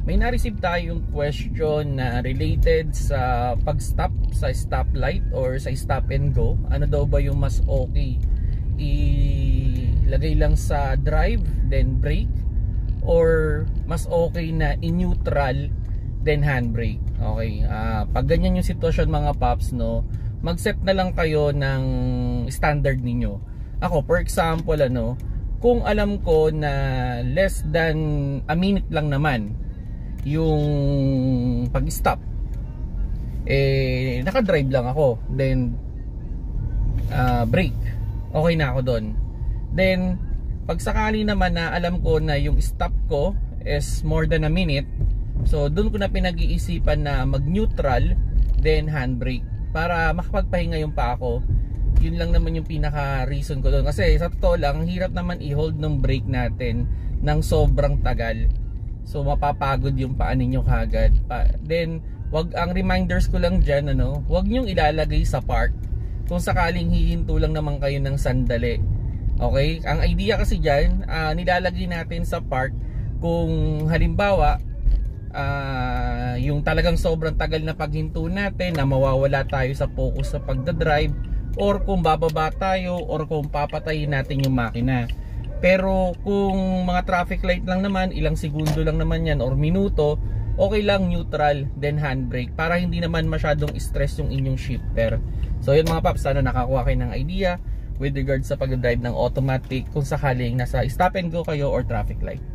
May na-receive tayong question na related sa pag-stop sa stoplight or sa stop and go. Ano daw ba yung mas okay? Ilagay lang sa drive, then brake, or mas okay na in-neutral, then handbrake? Okay, pag ganyan yung sitwasyon mga paps, no, mag-set na lang kayo ng standard ninyo. Ako, for example, kung alam ko na less than a minute lang naman yung pag-stop, naka-drive lang ako, then brake, okay na ako doon. Then pag sakali naman na alam ko na yung stop ko is more than a minute, so doon ko na pinag-iisipan na mag-neutral, then handbrake, para makapagpahinga yung pa ako. Yun lang naman yung pinaka reason ko doon, kasi sa totoo lang, hirap naman i-hold ng brake natin ng sobrang tagal. So mapapagod yung paa ninyo kagad. Then ang reminders ko lang dyan, wag nyong ilalagay sa park kung sakaling hihinto lang naman kayo ng sandali. Okay, ang idea kasi dyan, nilalagay natin sa park kung halimbawa yung talagang sobrang tagal na paghinto natin, na mawawala tayo sa focus sa pagdadrive, or kung bababa tayo, or kung papatayin natin yung makina. Pero kung mga traffic light lang naman, ilang segundo lang naman yan or minuto, okay lang neutral, then handbrake, para hindi naman masyadong stress yung inyong shifter. So yun mga paps, sana nakakuha kayo ng idea with regards sa pag-drive ng automatic kung sakaling nasa stop and go kayo or traffic light.